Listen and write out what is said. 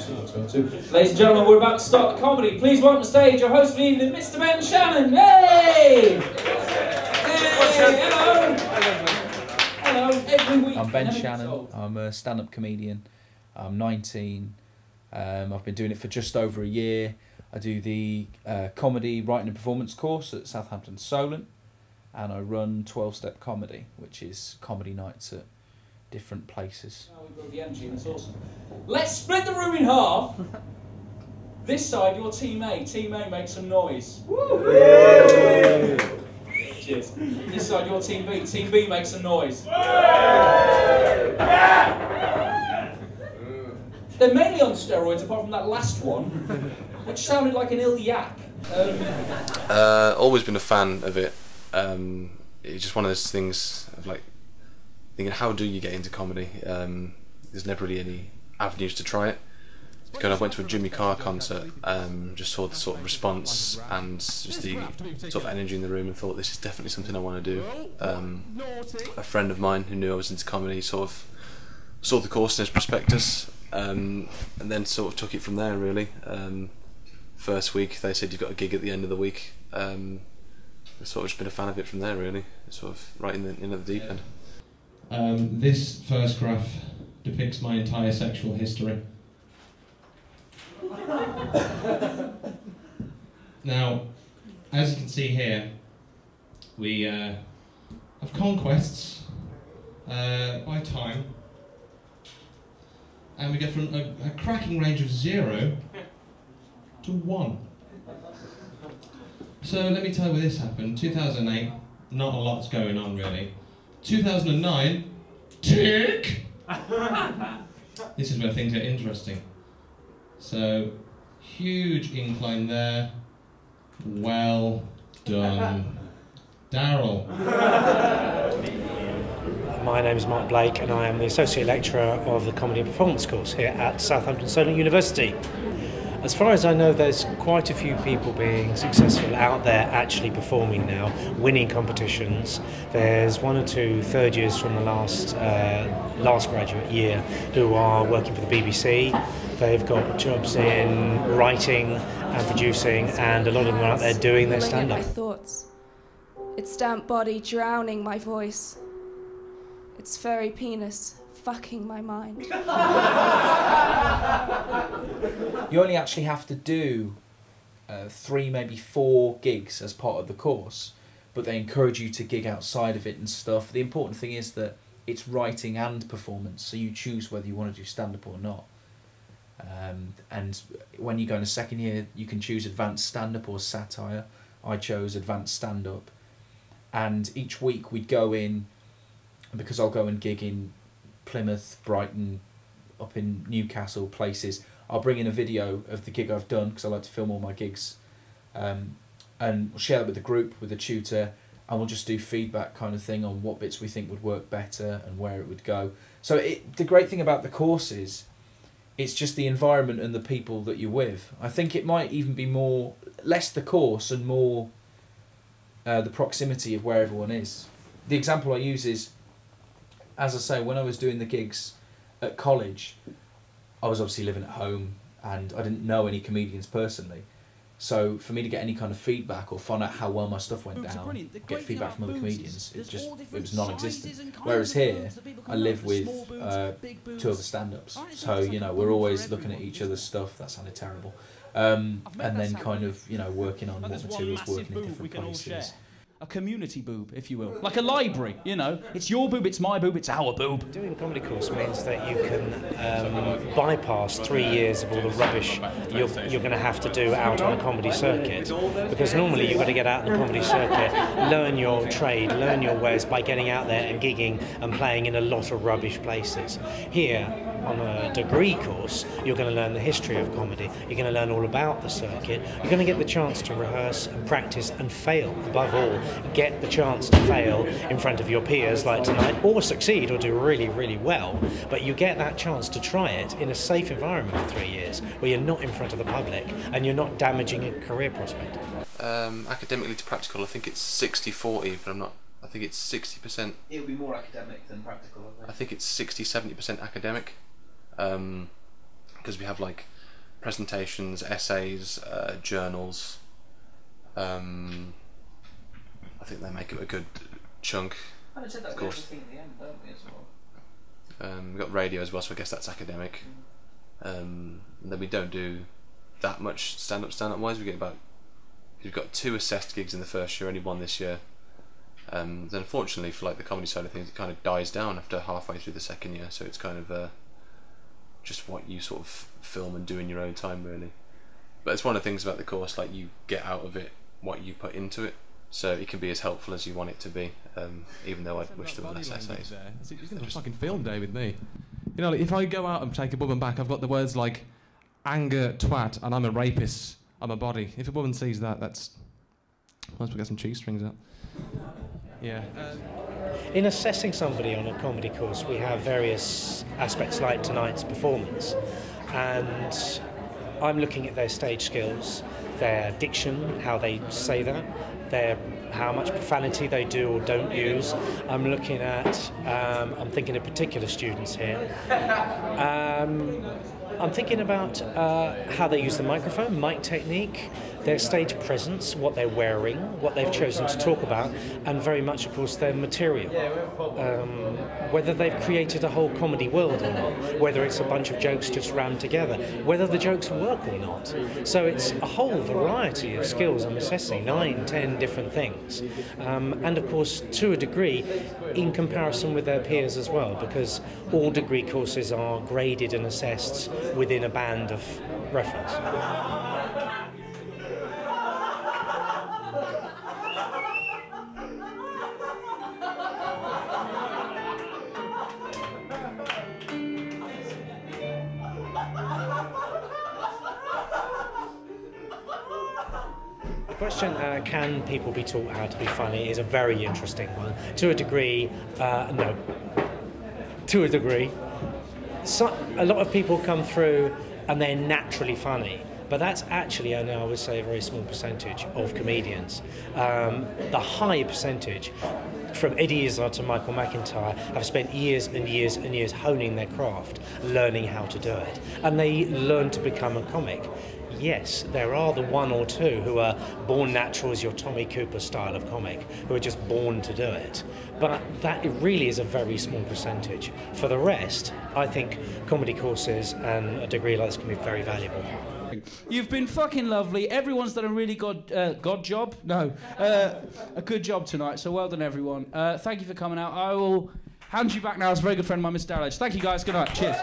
Ladies and gentlemen, we're about to start the comedy. Please welcome to stage your host for the evening, Mr. Ben Shannon. Hey! Hey! Hello! Hello. Every week. I'm Ben Shannon. I'm a stand-up comedian. I'm 19. I've been doing it for just over a year. I do the comedy writing and performance course at Southampton Solent, and I run 12-Step Comedy, which is comedy nights at different places. Oh, we've got the energy, that's awesome. Let's split the room in half. This side, your team A. Team A, make some noise. Woo! Cheers. This side, your team B. Team B, make some noise. They're mainly on steroids, apart from that last one, which sounded like an ill yak. Always been a fan of it. It's just one of those things of like thinking, how do you get into comedy? There's never really any avenues to try it. Because I went to a Jimmy Carr concert, just saw the sort of response and just the sort of energy in the room, and thought this is definitely something I want to do. A friend of mine who knew I was into comedy sort of saw the course in his prospectus, and then sort of took it from there really. First week they said you've got a gig at the end of the week. I've sort of just been a fan of it from there really, sort of right in at the deep end. This first graph depicts my entire sexual history. Now, as you can see here, we have conquests by time, and we go from a cracking range of 0 to 1. So let me tell you where this happened. 2008, not a lot's going on really. 2009, tick! This is where things get interesting. So, huge incline there. Well done. Daryl. My name is Mark Blake and I am the Associate Lecturer of the Comedy and Performance course here at Southampton Solent University. As far as I know, there's quite a few people being successful out there actually performing now, winning competitions. There's 1 or 2 third years from the last graduate year who are working for the BBC. They've got jobs in writing and producing, and a lot of them are out there doing their stand-up. My thoughts, its damp body drowning my voice, its furry penis fucking my mind. You only actually have to do 3, maybe 4 gigs as part of the course, but they encourage you to gig outside of it and stuff. The important thing is that it's writing and performance, so you choose whether you want to do stand-up or not. And when you go in a second year, you can choose advanced stand-up or satire. I chose advanced stand-up, and each week we'd go in, because I'll go and gig in Plymouth, Brighton, up in Newcastle, places. I'll bring in a video of the gig I've done, because I like to film all my gigs, and we'll share it with the group, with the tutor, and we'll just do feedback kind of thing on what bits we think would work better and where it would go. So the great thing about the course is it's just the environment and the people that you're with. I think it might even be less the course and more the proximity of where everyone is. The example I use is, as I say, when I was doing the gigs at college, I was obviously living at home and I didn't know any comedians personally. So for me to get any kind of feedback or find out how well my stuff went down, get feedback from other comedians, it was non-existent. Whereas here, I live with 2 other stand-ups. So, you know, we're always looking at each other's stuff. That sounded terrible. And then kind of, you know, working on what materials, working in different places. A community boob, if you will. Like a library, you know. It's your boob, it's my boob, it's our boob. Doing a comedy course means that you can bypass 3 years of all the rubbish you're going to have to do out on a comedy circuit. Because normally you've got to get out on the comedy circuit, learn your trade, learn your ways by getting out there and gigging and playing in a lot of rubbish places. Here, on a degree course, you're going to learn the history of comedy. You're going to learn all about the circuit. You're going to get the chance to rehearse and practice and fail. Above all, get the chance to fail in front of your peers like tonight, or succeed or do really, really well. But you get that chance to try it in a safe environment for 3 years, where you're not in front of the public and you're not damaging a career prospect. Academically to practical, I think it's 60-40, but I'm not. I think it's 60%. It'll be more academic than practical, I think. I think it's 60-70% academic, because we have like presentations, essays, journals. I think they make it a good chunk. I said that of course. Thing at the end, don't we, as well? We've got radio as well, so I guess that's academic. And then we don't do that much stand-up wise. We've got 2 assessed gigs in the first year, only 1 this year. Then unfortunately for like the comedy side of things, it kind of dies down after halfway through the second year, so it's kind of just what you sort of film and do in your own time, really. But it's one of the things about the course, like you get out of it what you put into it, so it can be as helpful as you want it to be, even though I wish there were less essays. He's going to fucking film day with me. You know, like, if I go out and take a woman back, I've got the words like anger, twat, and I'm a rapist on my body. If a woman sees that, that's... Might as well get some cheese strings out. Yeah. In assessing somebody on a comedy course, we have various aspects like tonight's performance, and I'm looking at their stage skills, their diction, how they say that, how much profanity they do or don't use. I'm looking at, I'm thinking of particular students here. I'm thinking about how they use the microphone, mic technique, their stage presence, what they're wearing, what they've chosen to talk about, and very much, of course, their material. Whether they've created a whole comedy world or not, whether it's a bunch of jokes just rammed together, whether the jokes work or not. So it's a whole variety of skills I'm assessing, 9, 10 different things. And of course, to a degree, in comparison with their peers as well, because all degree courses are graded and assessed within a band of reference. The question, can people be taught how to be funny, is a very interesting one. To a degree, no. To a degree. A lot of people come through and they're naturally funny, but that's actually only, I would say, a very small percentage of comedians. The high percentage, from Eddie Izzard to Michael McIntyre, have spent years and years and years honing their craft, learning how to do it, and they learn to become a comic. Yes, there are the 1 or 2 who are born naturals, your Tommy Cooper style of comic, who are just born to do it. But that really is a very small percentage. For the rest, I think comedy courses and a degree like this can be very valuable. You've been fucking lovely. Everyone's done a really good job. No, a good job tonight. So well done, everyone. Thank you for coming out. I will hand you back now as a very good friend of mine, Mr. Dowledge. Thank you, guys. Good night. Cheers.